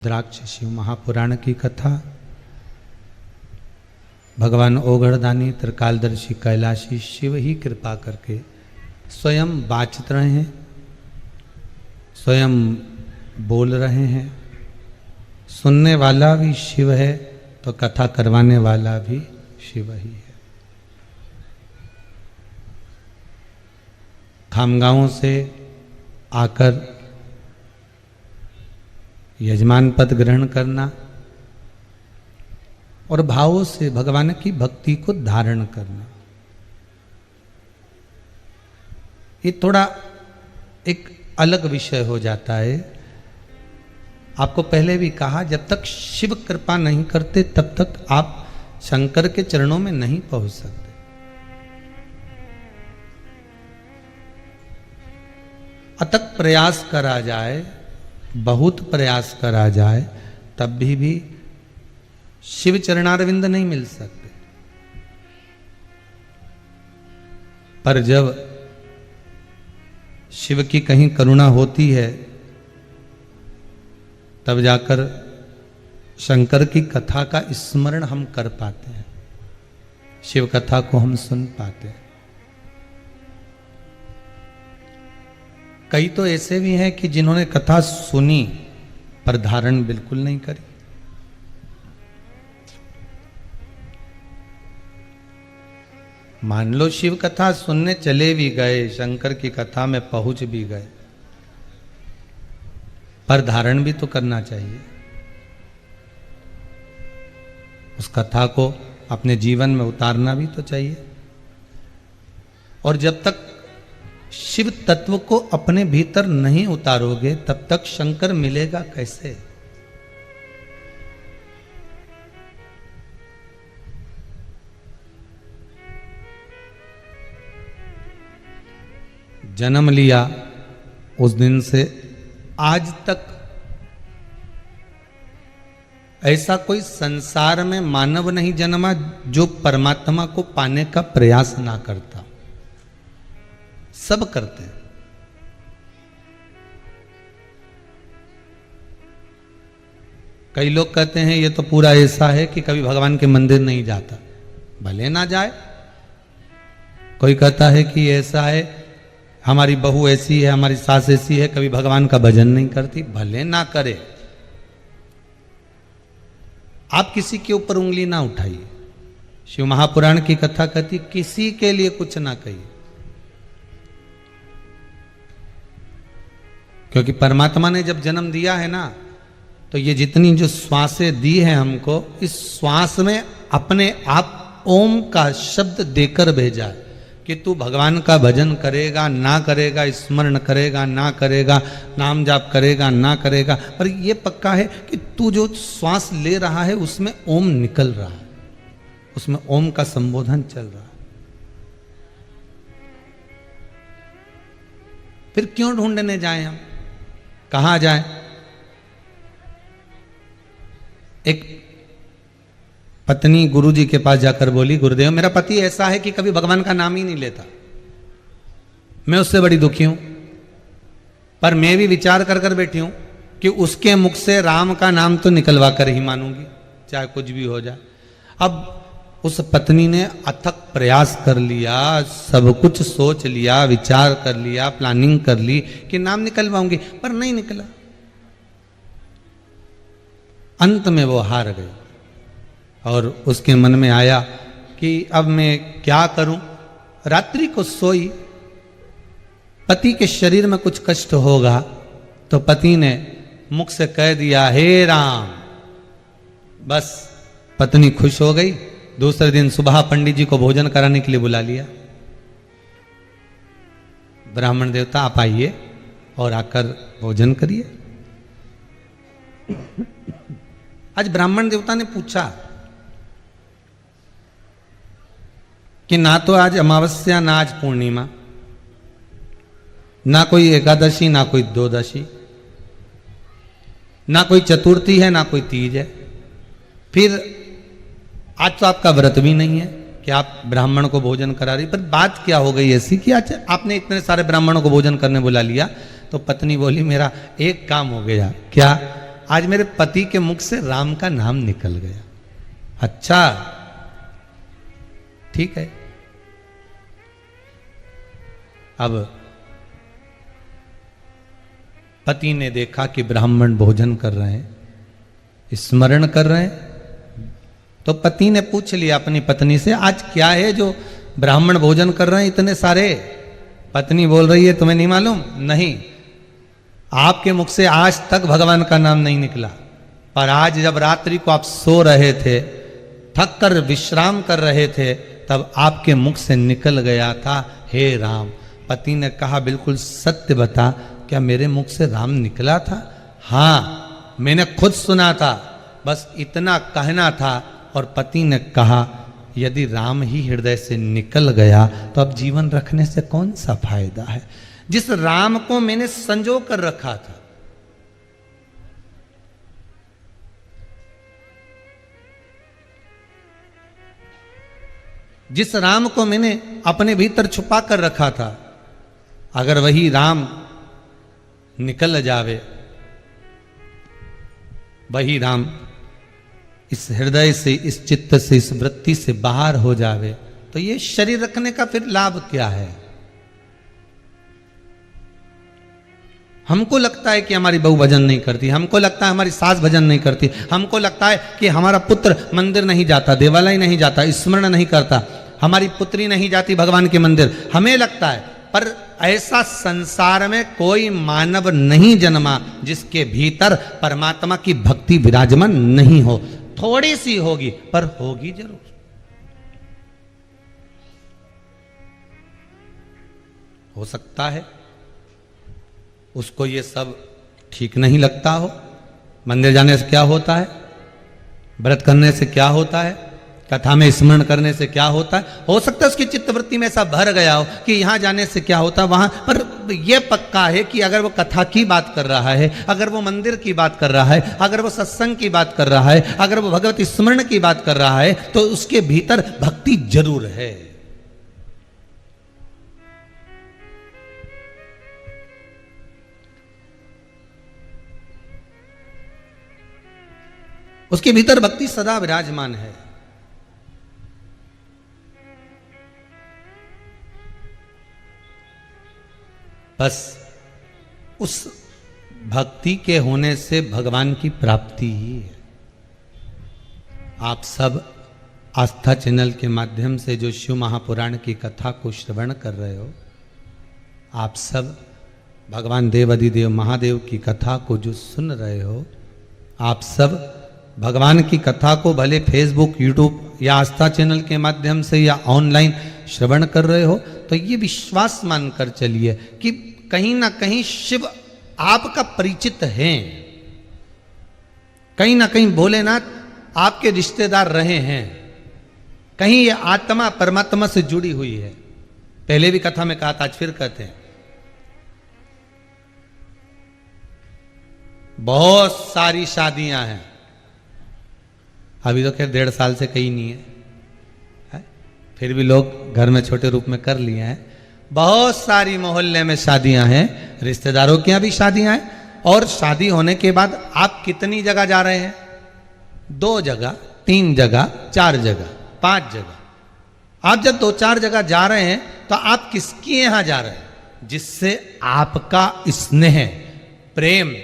द्राक्ष शिव महापुराण की कथा। भगवान ओघड़दानी त्रिकालदर्शी कैलाशी शिव ही कृपा करके स्वयं बाचत रहे हैं, स्वयं बोल रहे हैं। सुनने वाला भी शिव है तो कथा करवाने वाला भी शिव ही है। खामगांव से आकर यजमान पद ग्रहण करना और भावों से भगवान की भक्ति को धारण करना, ये थोड़ा एक अलग विषय हो जाता है। आपको पहले भी कहा, जब तक शिव कृपा नहीं करते तब तक आप शंकर के चरणों में नहीं पहुंच सकते। अथक प्रयास करा जाए, बहुत प्रयास करा जाए, तब भी शिव चरणारविंद नहीं मिल सकते। पर जब शिव की कहीं करुणा होती है तब जाकर शंकर की कथा का स्मरण हम कर पाते हैं, शिव कथा को हम सुन पाते हैं। कई तो ऐसे भी हैं कि जिन्होंने कथा सुनी पर धारण बिल्कुल नहीं करी। मान लो शिव कथा सुनने चले भी गए, शंकर की कथा में पहुंच भी गए, पर धारण भी तो करना चाहिए। उस कथा को अपने जीवन में उतारना भी तो चाहिए। और जब तक शिव तत्व को अपने भीतर नहीं उतारोगे तब तक शंकर मिलेगा कैसे? जन्म लिया उस दिन से आज तक ऐसा कोई संसार में मानव नहीं जन्मा जो परमात्मा को पाने का प्रयास ना करता। सब करते हैं। कई लोग कहते हैं ये तो पूरा ऐसा है कि कभी भगवान के मंदिर नहीं जाता, भले ना जाए। कोई कहता है कि ऐसा है, हमारी बहू ऐसी है, हमारी सास ऐसी है, कभी भगवान का भजन नहीं करती, भले ना करे। आप किसी के ऊपर उंगली ना उठाइए। शिव महापुराण की कथा कहती किसी के लिए कुछ ना कहिए, क्योंकि परमात्मा ने जब जन्म दिया है ना, तो ये जितनी जो श्वासें दी हैं हमको, इस श्वास में अपने आप ओम का शब्द देकर भेजा है कि तू भगवान का भजन करेगा ना करेगा, स्मरण करेगा ना करेगा, नाम जाप करेगा ना करेगा, पर ये पक्का है कि तू जो श्वास ले रहा है उसमें ओम निकल रहा है, उसमें ओम का संबोधन चल रहा है। फिर क्यों ढूंढने जाएं हम, कहां जाएं? एक पत्नी गुरुजी के पास जाकर बोली, गुरुदेव मेरा पति ऐसा है कि कभी भगवान का नाम ही नहीं लेता, मैं उससे बड़ी दुखी हूं, पर मैं भी विचार कर कर बैठी हूं कि उसके मुख से राम का नाम तो निकलवा कर ही मानूंगी, चाहे कुछ भी हो जाए। अब उस पत्नी ने अथक प्रयास कर लिया, सब कुछ सोच लिया, विचार कर लिया, प्लानिंग कर ली कि नाम निकलवाऊंगी, पर नहीं निकला। अंत में वो हार गई और उसके मन में आया कि अब मैं क्या करूं। रात्रि को सोई, पति के शरीर में कुछ कष्ट होगा तो पति ने मुख से कह दिया, हे राम। बस पत्नी खुश हो गई। दूसरे दिन सुबह पंडित जी को भोजन कराने के लिए बुला लिया। ब्राह्मण देवता आप आइए और आकर भोजन करिए। आज ब्राह्मण देवता ने पूछा कि ना तो आज अमावस्या, ना आज पूर्णिमा, ना कोई एकादशी, ना कोई द्वादशी, ना कोई चतुर्थी है, ना कोई तीज है, फिर आज तो आपका व्रत भी नहीं है कि आप ब्राह्मण को भोजन करा रही। पर बात क्या हो गई ऐसी कि आज आपने इतने सारे ब्राह्मणों को भोजन करने बुला लिया? तो पत्नी बोली, मेरा एक काम हो गया। क्या? आज मेरे पति के मुख से राम का नाम निकल गया। अच्छा, ठीक है। अब पति ने देखा कि ब्राह्मण भोजन कर रहे हैं, स्मरण कर रहे हैं, तो पति ने पूछ लिया अपनी पत्नी से, आज क्या है जो ब्राह्मण भोजन कर रहे हैं इतने सारे? पत्नी बोल रही है, तुम्हें नहीं मालूम? नहीं, आपके मुख से आज तक भगवान का नाम नहीं निकला, पर आज जब रात्रि को आप सो रहे थे, थक कर विश्राम कर रहे थे, तब आपके मुख से निकल गया था, हे राम। पति ने कहा, बिल्कुल सत्य बता, क्या मेरे मुख से राम निकला था? हाँ, मैंने खुद सुना था, बस इतना कहना था। और पति ने कहा, यदि राम ही हृदय से निकल गया तो अब जीवन रखने से कौन सा फायदा है? जिस राम को मैंने संजो कर रखा था, जिस राम को मैंने अपने भीतर छुपा कर रखा था, अगर वही राम निकल जावे, वही राम इस हृदय से, इस चित्त से, इस वृत्ति से बाहर हो जावे, तो ये शरीर रखने का फिर लाभ क्या है? हमको लगता है कि हमारी बहू भजन नहीं करती, हमको लगता है हमारी सास भजन नहीं करती, हमको लगता है कि हमारा पुत्र मंदिर नहीं जाता, देवालय नहीं जाता, स्मरण नहीं करता, हमारी पुत्री नहीं जाती भगवान के मंदिर, हमें लगता है। पर ऐसा संसार में कोई मानव नहीं जन्मा जिसके भीतर परमात्मा की भक्ति विराजमान नहीं हो। थोड़ी सी होगी, पर होगी जरूर। हो सकता है उसको ये सब ठीक नहीं लगता हो। मंदिर जाने से क्या होता है, व्रत करने से क्या होता है, कथा में स्मरण करने से क्या होता है। हो सकता है उसकी चित्तवृत्ति में ऐसा भर गया हो कि यहां जाने से क्या होता है, वहां पर यह पक्का है कि अगर वो कथा की बात कर रहा है, अगर वो मंदिर की बात कर रहा है, अगर वो सत्संग की बात कर रहा है, अगर वो भगवत स्मरण की बात कर रहा है, तो उसके भीतर भक्ति जरूर है। उसके भीतर भक्ति सदा विराजमान है। बस उस भक्ति के होने से भगवान की प्राप्ति ही है। आप सब आस्था चैनल के माध्यम से जो शिव महापुराण की कथा को श्रवण कर रहे हो, आप सब भगवान देवाधिदेव महादेव की कथा को जो सुन रहे हो, आप सब भगवान की कथा को भले फेसबुक, यूट्यूब या आस्था चैनल के माध्यम से या ऑनलाइन श्रवण कर रहे हो, तो ये विश्वास मानकर चलिए कि कहीं ना कहीं शिव आपका परिचित हैं, कहीं ना कहीं भोलेनाथ आपके रिश्तेदार रहे हैं, कहीं ये आत्मा परमात्मा से जुड़ी हुई है। पहले भी कथा में कहा था, आज फिर कहते हैं, बहुत सारी शादियां हैं, अभी तो खैर 1.5 साल से कहीं नहीं है, फिर भी लोग घर में छोटे रूप में कर लिए हैं। बहुत सारी मोहल्ले में शादियां हैं, रिश्तेदारों के यहाँ भी शादियां हैं। और शादी होने के बाद आप कितनी जगह जा रहे हैं? 2 जगह, 3 जगह, 4 जगह, 5 जगह। आप जब 2-4 जगह जा रहे हैं तो आप किसके यहाँ जा रहे हैं? जिससे आपका स्नेह, प्रेम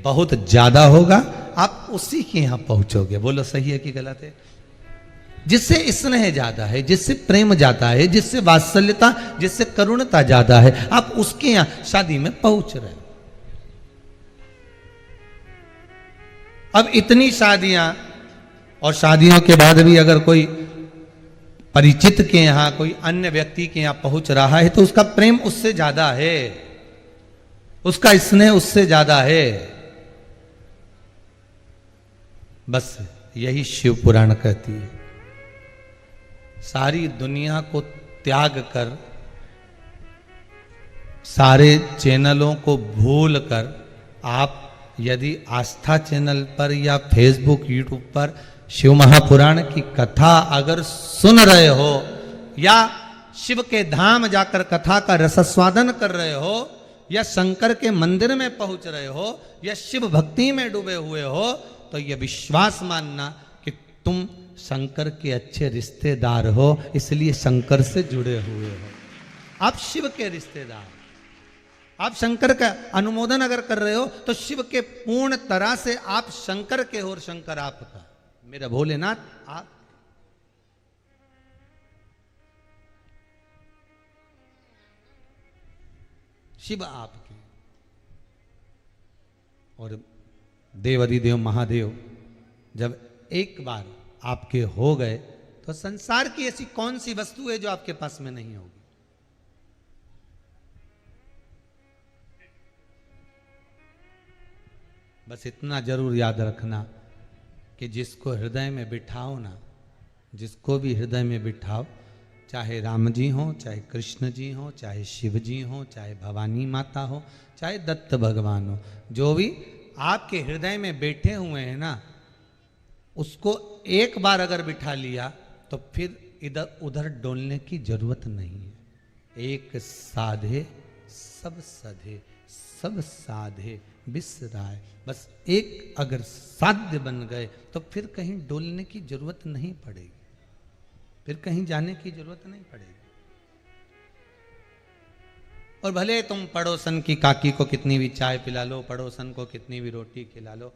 बहुत ज्यादा होगा, आप उसी के यहां पहुंचोगे। बोलो सही है कि गलत है? जिससे स्नेह ज्यादा है, जिससे प्रेम ज्यादा है, जिससे वात्सल्यता, जिससे करुणता ज्यादा है, आप उसके यहां शादी में पहुंच रहे हो। अब इतनी शादियां, और शादियों के बाद भी अगर कोई परिचित के यहां, कोई अन्य व्यक्ति के यहां पहुंच रहा है, तो उसका प्रेम उससे ज्यादा है, उसका स्नेह उससे ज्यादा है। बस यही शिव पुराण कहती है। सारी दुनिया को त्याग कर, सारे चैनलों को भूल कर, आप यदि आस्था चैनल पर या फेसबुक, यूट्यूब पर शिव महापुराण की कथा अगर सुन रहे हो, या शिव के धाम जाकर कथा का रसस्वादन कर रहे हो, या शंकर के मंदिर में पहुंच रहे हो या शिव भक्ति में डूबे हुए हो, तो यह विश्वास मानना कि तुम शंकर के अच्छे रिश्तेदार हो, इसलिए शंकर से जुड़े हुए हो। आप शिव के रिश्तेदार, आप शंकर का अनुमोदन अगर कर रहे हो तो शिव के पूर्ण तरह से आप शंकर के हो और शंकर आपका। मेरा भोलेनाथ आप, शिव आपके, और देवाधिदेव महादेव जब एक बार आपके हो गए तो संसार की ऐसी कौन सी वस्तु है जो आपके पास में नहीं होगी। बस इतना जरूर याद रखना कि जिसको हृदय में बिठाओ ना, जिसको भी हृदय में बिठाओ, चाहे राम जी हो, चाहे कृष्ण जी हो, चाहे शिव जी हो, चाहे भवानी माता हो, चाहे दत्त भगवान हो, जो भी आपके हृदय में बैठे हुए हैं ना, उसको एक बार अगर बिठा लिया तो फिर इधर उधर डोलने की जरूरत नहीं है। एक साधे सब सधे, सब साधे बिसराए। बस एक अगर साध्य बन गए तो फिर कहीं डोलने की जरूरत नहीं पड़ेगी, फिर कहीं जाने की जरूरत नहीं पड़ेगी। और भले तुम पड़ोसन की काकी को कितनी भी चाय पिला लो, पड़ोसन को कितनी भी रोटी खिला लो,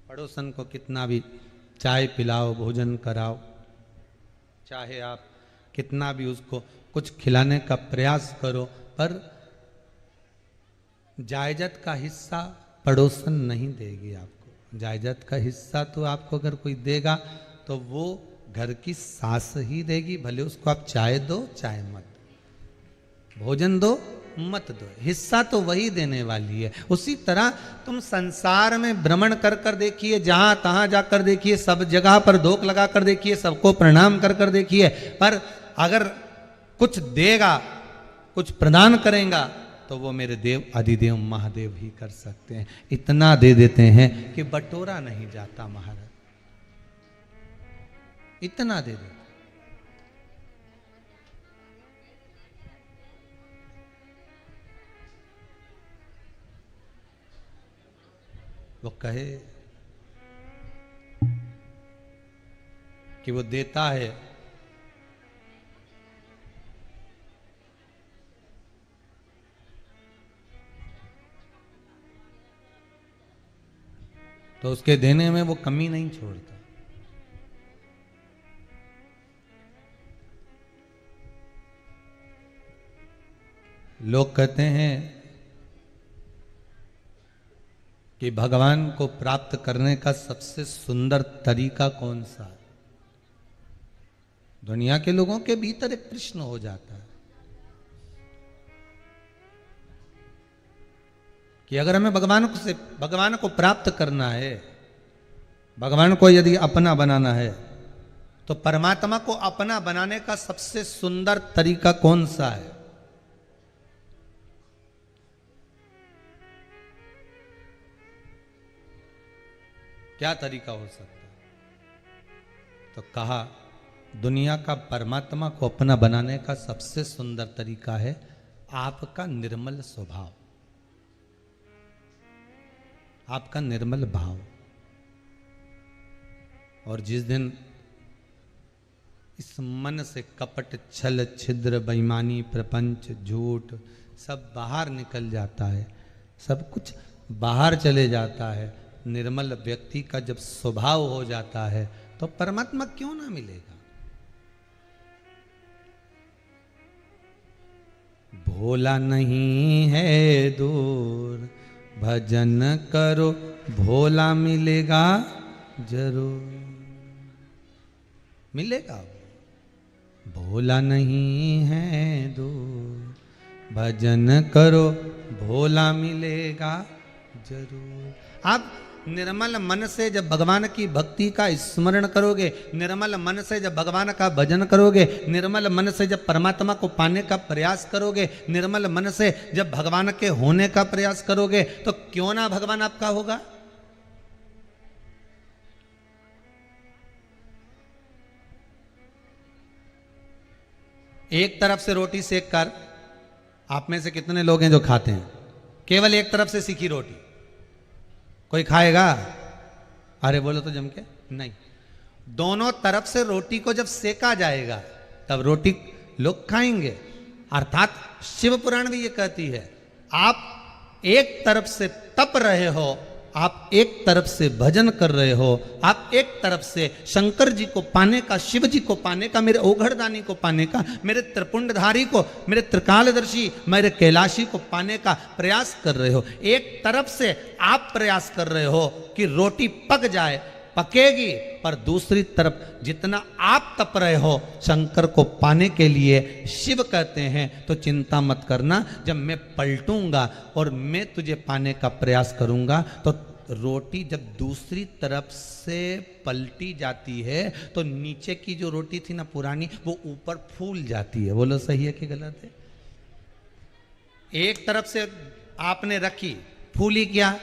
पड़ोसन को कितना भी चाय पिलाओ, भोजन कराओ, चाहे आप कितना भी उसको कुछ खिलाने का प्रयास करो, पर जायदाद का हिस्सा पड़ोसन नहीं देगी आपको। जायदाद का हिस्सा तो आपको अगर कोई देगा तो वो घर की सास ही देगी, भले उसको आप चाय दो चाय मत दो, भोजन दो मत दो, हिस्सा तो वही देने वाली है। उसी तरह तुम संसार में भ्रमण कर कर देखिए, जहां तहां जाकर देखिए, सब जगह पर धोख लगा कर देखिए, सबको प्रणाम कर कर देखिए, पर अगर कुछ देगा, कुछ प्रदान करेगा तो वो मेरे देव अधिदेव महादेव ही कर सकते हैं। इतना दे देते हैं कि बटोरा नहीं जाता महाराज, इतना दे देते। वो कहे कि वो देता है, तो उसके देने में वो कमी नहीं छोड़ता। लोग कहते हैं कि भगवान को प्राप्त करने का सबसे सुंदर तरीका कौन सा है। दुनिया के लोगों के भीतर एक प्रश्न हो जाता है कि अगर हमें भगवान को प्राप्त करना है, भगवान को यदि अपना बनाना है, तो परमात्मा को अपना बनाने का सबसे सुंदर तरीका कौन सा है। क्या तरीका हो सकता है? तो कहा दुनिया का परमात्मा को अपना बनाने का सबसे सुंदर तरीका है आपका निर्मल स्वभाव, आपका निर्मल भाव। और जिस दिन इस मन से कपट, छल, छिद्र, बेईमानी, प्रपंच, झूठ सब बाहर निकल जाता है, सब कुछ बाहर चले जाता है, निर्मल व्यक्ति का जब स्वभाव हो जाता है, तो परमात्मा क्यों ना मिलेगा। भोला नहीं है दूर, भजन करो भोला मिलेगा जरूर, मिलेगा। भोला नहीं है दूर, भजन करो भोला मिलेगा जरूर। आप निर्मल मन से जब भगवान की भक्ति का स्मरण करोगे, निर्मल मन से जब भगवान का भजन करोगे, निर्मल मन से जब परमात्मा को पाने का प्रयास करोगे, निर्मल मन से जब भगवान के होने का प्रयास करोगे, तो क्यों ना भगवान आपका होगा। एक तरफ से रोटी सेक कर आप में से कितने लोग हैं जो खाते हैं केवल एक तरफ से सीखी रोटी? कोई खाएगा? अरे बोलो तो जम के नहीं। दोनों तरफ से रोटी को जब सेका जाएगा तब रोटी लोग खाएंगे। अर्थात शिव पुराण भी ये कहती है, आप एक तरफ से तप रहे हो, आप एक तरफ से भजन कर रहे हो, आप एक तरफ से शंकर जी को पाने का, शिव जी को पाने का, मेरे ओघड़दानी को पाने का, मेरे त्रिपुंडधारी को, मेरे त्रिकालदर्शी, मेरे कैलाशी को पाने का प्रयास कर रहे हो। एक तरफ से आप प्रयास कर रहे हो कि रोटी पक जाए, पकेगी, पर दूसरी तरफ जितना आप तप रहे हो शंकर को पाने के लिए, शिव कहते हैं तो चिंता मत करना, जब मैं पलटूंगा और मैं तुझे पाने का प्रयास करूंगा तो रोटी जब दूसरी तरफ से पलटी जाती है तो नीचे की जो रोटी थी ना पुरानी, वो ऊपर फूल जाती है। बोलो सही है कि गलत है? एक तरफ से आपने रखी, फूली क्या?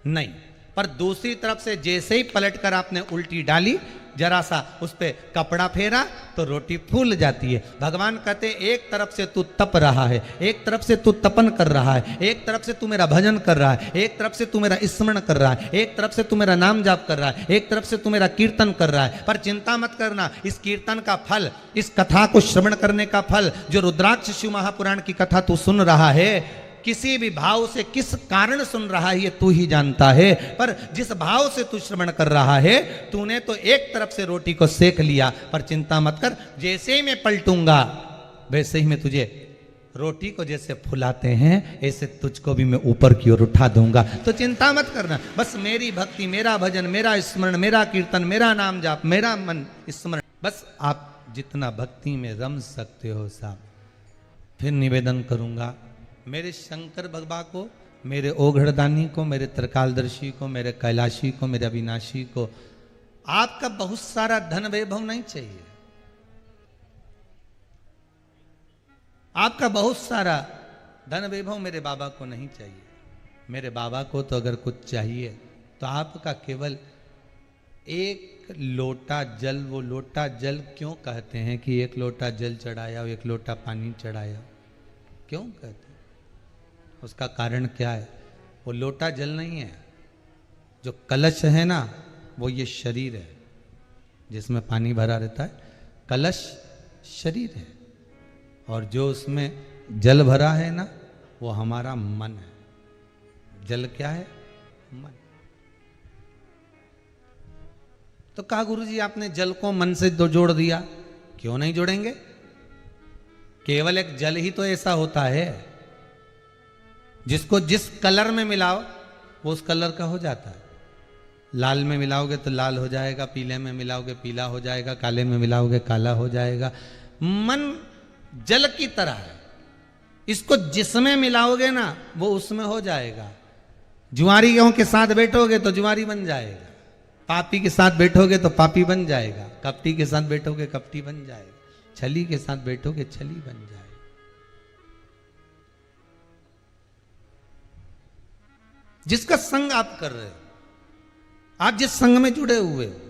नहीं, पर दूसरी तरफ से जैसे ही पलटकर आपने उल्टी डाली, जरा सा उस पे कपड़ा फेरा तो रोटी फूल जाती है। भगवान कहते एक तरफ से तू तप रहा है, एक तरफ से तू तपन कर रहा है, एक तरफ से तू मेरा भजन कर रहा है, एक तरफ से तू मेरा स्मरण कर रहा है, एक तरफ से तू मेरा नाम जाप कर रहा है, एक तरफ से तू मेरा कीर्तन कर रहा है। पर चिंता मत करना, इस कीर्तन का फल, इस कथा को श्रवण करने का फल, जो रुद्राक्ष शिव महापुराण की कथा तू सुन रहा है, किसी भी भाव से किस कारण सुन रहा है ये तू ही जानता है, पर जिस भाव से तू श्रवण कर रहा है, तूने तो एक तरफ से रोटी को सेक लिया। पर चिंता मत कर, जैसे ही मैं पलटूंगा वैसे ही मैं तुझे रोटी को जैसे फुलाते हैं ऐसे तुझको भी मैं ऊपर की ओर उठा दूंगा। तो चिंता मत करना, बस मेरी भक्ति, मेरा भजन, मेरा स्मरण, मेरा कीर्तन, मेरा नाम जाप, मेरा मन स्मरण, बस आप जितना भक्ति में रम सकते हो साहब। फिर निवेदन करूंगा मेरे शंकर भगवान को, मेरे ओघड़दानी को, मेरे त्रिकालदर्शी को, मेरे कैलाशी को, मेरे अविनाशी को, आपका बहुत सारा धन वैभव नहीं चाहिए, आपका बहुत सारा धन वैभव मेरे बाबा को नहीं चाहिए। मेरे बाबा को तो अगर कुछ चाहिए तो आपका केवल एक लोटा जल, वो लोटा जल क्यों कहते हैं कि एक लोटा जल चढ़ाया, एक लोटा पानी चढ़ाया, क्यों कहते हैं? उसका कारण क्या है? वो लोटा जल नहीं है, जो कलश है ना वो ये शरीर है जिसमें पानी भरा रहता है, कलश शरीर है, और जो उसमें जल भरा है ना वो हमारा मन है। जल क्या है? मन। तो कहा गुरुजी आपने जल को मन से तो जोड़ दिया, क्यों नहीं जोड़ेंगे? केवल एक जल ही तो ऐसा होता है जिसको जिस कलर में मिलाओ वो उस कलर का हो जाता है। लाल में मिलाओगे तो लाल हो जाएगा, पीले में मिलाओगे पीला हो जाएगा, काले में मिलाओगे काला हो जाएगा। मन जल की तरह है, इसको जिसमें मिलाओगे ना वो उसमें हो जाएगा। जुआरी गेहूं के साथ बैठोगे तो जुआरी बन जाएगा, पापी के साथ बैठोगे तो पापी बन जाएगा, कपटी के साथ बैठोगे कपटी बन जाएगा, छली के साथ बैठोगे छली बन जाएगा। जिसका संग आप कर रहे हो, आप जिस संग में जुड़े हुए हो,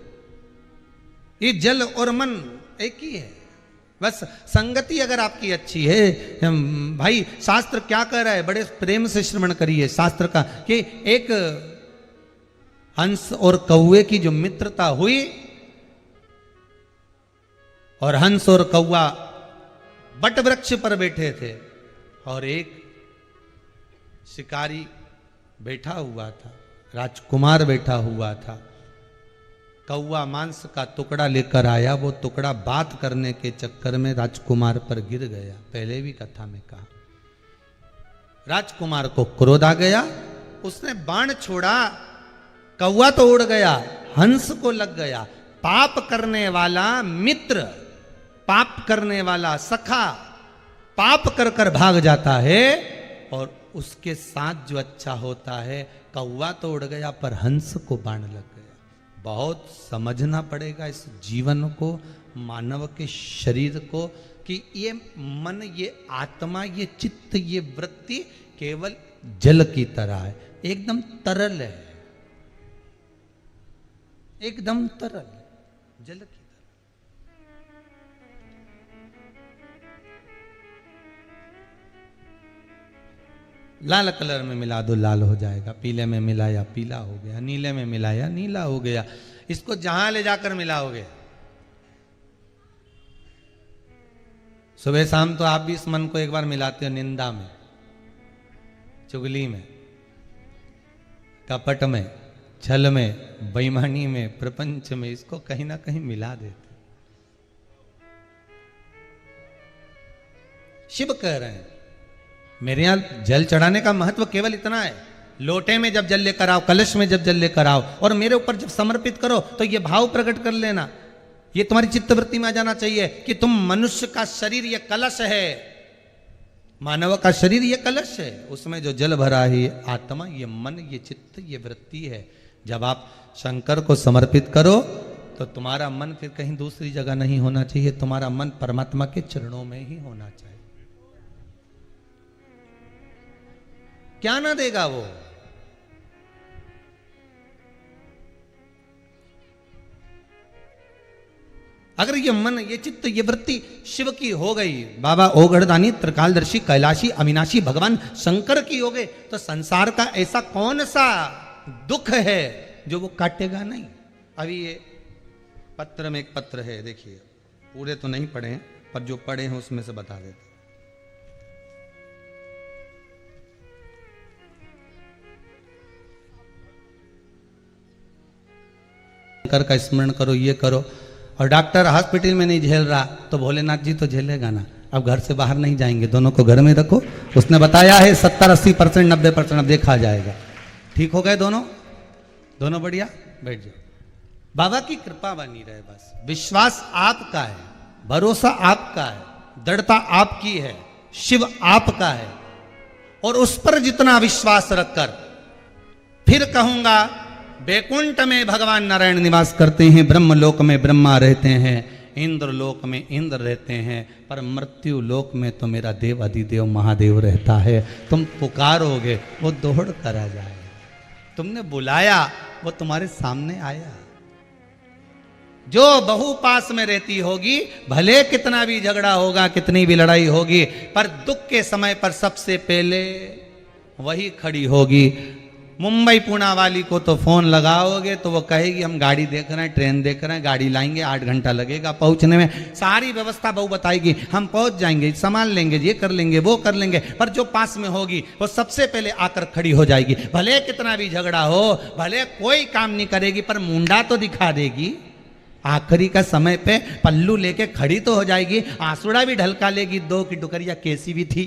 ये जल और मन एक ही है। बस संगति अगर आपकी अच्छी है, भाई शास्त्र क्या कह रहा है, बड़े प्रेम से श्रवण करिए शास्त्र का, कि एक हंस और कौवे की जो मित्रता हुई, और हंस और कौवा बट वृक्ष पर बैठे थे, और एक शिकारी बैठा हुआ था, राजकुमार बैठा हुआ था। कौवा मांस का टुकड़ा लेकर आया, वो टुकड़ा बात करने के चक्कर में राजकुमार पर गिर गया। पहले भी कथा में कहा, राजकुमार को क्रोध आ गया, उसने बाण छोड़ा, कौवा तो उड़ गया, हंस को लग गया। पाप करने वाला मित्र, पाप करने वाला सखा पाप कर कर भाग जाता है, और उसके साथ जो अच्छा होता है, कौवा तो उड़ गया पर हंस को बाण लग गया। बहुत समझना पड़ेगा इस जीवन को, मानव के शरीर को, कि ये मन, ये आत्मा, ये चित्त, ये वृत्ति केवल जल की तरह है, एकदम तरल है, एकदम तरल, जल की तरह। लाल कलर में मिला दो, लाल हो जाएगा। पीले में मिलाया, पीला हो गया। नीले में मिलाया, नीला हो गया। इसको जहां ले जाकर मिलाओगे, सुबह शाम तो आप भी इस मन को एक बार मिलाते हो निंदा में, चुगली में, कपट में, छल में, बेईमानी में, प्रपंच में, इसको कहीं ना कहीं मिला देते। शिव कह रहे हैं मेरे यहां जल चढ़ाने का महत्व केवल इतना है, लोटे में जब जल लेकर आओ, कलश में जब जल लेकर आओ और मेरे ऊपर जब समर्पित करो तो ये भाव प्रकट कर लेना। ये तुम्हारी चित्तवृत्ति में आ जाना चाहिए कि तुम मनुष्य का शरीर ये कलश है, मानव का शरीर ये कलश है, उसमें जो जल भरा है ये आत्मा, ये मन, ये चित्त, ये वृत्ति है। जब आप शंकर को समर्पित करो तो तुम्हारा मन फिर कहीं दूसरी जगह नहीं होना चाहिए, तुम्हारा मन परमात्मा के चरणों में ही होना चाहिए। क्या ना देगा वो? अगर ये मन, ये चित्त, ये वृत्ति शिव की हो गई, बाबा ओगढ़दानी, त्रिकालदर्शी, कैलाशी, अविनाशी भगवान शंकर की हो गए, तो संसार का ऐसा कौन सा दुख है जो वो काटेगा नहीं। अभी ये पत्र में एक पत्र है, देखिए, पूरे तो नहीं पढ़े हैं पर जो पढ़े हैं उसमें से बता देते। शंकर का स्मरण करो, ये करो। और डॉक्टर हॉस्पिटल में नहीं झेल रहा तो भोलेनाथ जी तो झेलेगा ना। अब घर से बाहर नहीं जाएंगे, दोनों को घर में रखो। उसने बताया है 70-80%, 90% अब देखा जाएगा। ठीक हो गए दोनों, दोनों बढ़िया, बैठ जाओ। बाबा की कृपा बनी रहे बस। विश्वास आपका है, भरोसा आपका है, दृढ़ता आपकी है, शिव आपका है। और उस पर जितना विश्वास रखकर, फिर कहूंगा, बैकुंठ में भगवान नारायण निवास करते हैं, ब्रह्मलोक में ब्रह्मा रहते हैं, इंद्र लोक में इंद्र रहते हैं, पर मृत्यु लोक में तो मेरा देव अधिदेव महादेव रहता है। तुम पुकारोगे वो दौड़ कर आ जाएगा, तुमने बुलाया वो तुम्हारे सामने आया। जो बहू पास में रहती होगी, भले कितना भी झगड़ा होगा, कितनी भी लड़ाई होगी, पर दुख के समय पर सबसे पहले वही खड़ी होगी। मुंबई पुणे वाली को तो फोन लगाओगे तो वो कहेगी हम गाड़ी देख रहे हैं, ट्रेन देख रहे हैं, गाड़ी लाएंगे, 8 घंटा लगेगा पहुंचने में। सारी व्यवस्था बहू बताएगी, हम पहुंच जाएंगे, संभाल लेंगे, ये कर लेंगे, वो कर लेंगे। पर जो पास में होगी वो सबसे पहले आकर खड़ी हो जाएगी। भले कितना भी झगड़ा हो, भले कोई काम नहीं करेगी, पर मुंडा तो दिखा देगी। आखिरी का समय पे पल्लू लेके खड़ी तो हो जाएगी, आंसुड़ा भी ढलका लेगी। 2 की टुकरिया कैसी भी थी,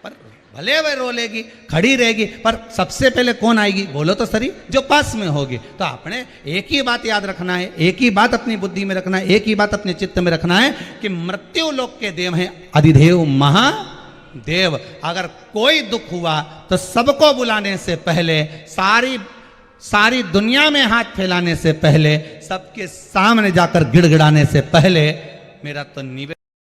पर भले वह रो लेगी, खड़ी रहेगी, पर सबसे पहले कौन आएगी बोलो तो सही, जो पास में होगी। तो आपने एक ही बात याद रखना है, एक ही बात अपनी बुद्धि में रखना है, एक ही बात अपने चित्त में रखना है कि मृत्यु लोक के देव हैं अधिदेव महादेव। अगर कोई दुख हुआ तो सबको बुलाने से पहले, सारी दुनिया में हाथ फैलाने से पहले, सबके सामने जाकर गिड़गिड़ाने से पहले मेरा तो निवेदन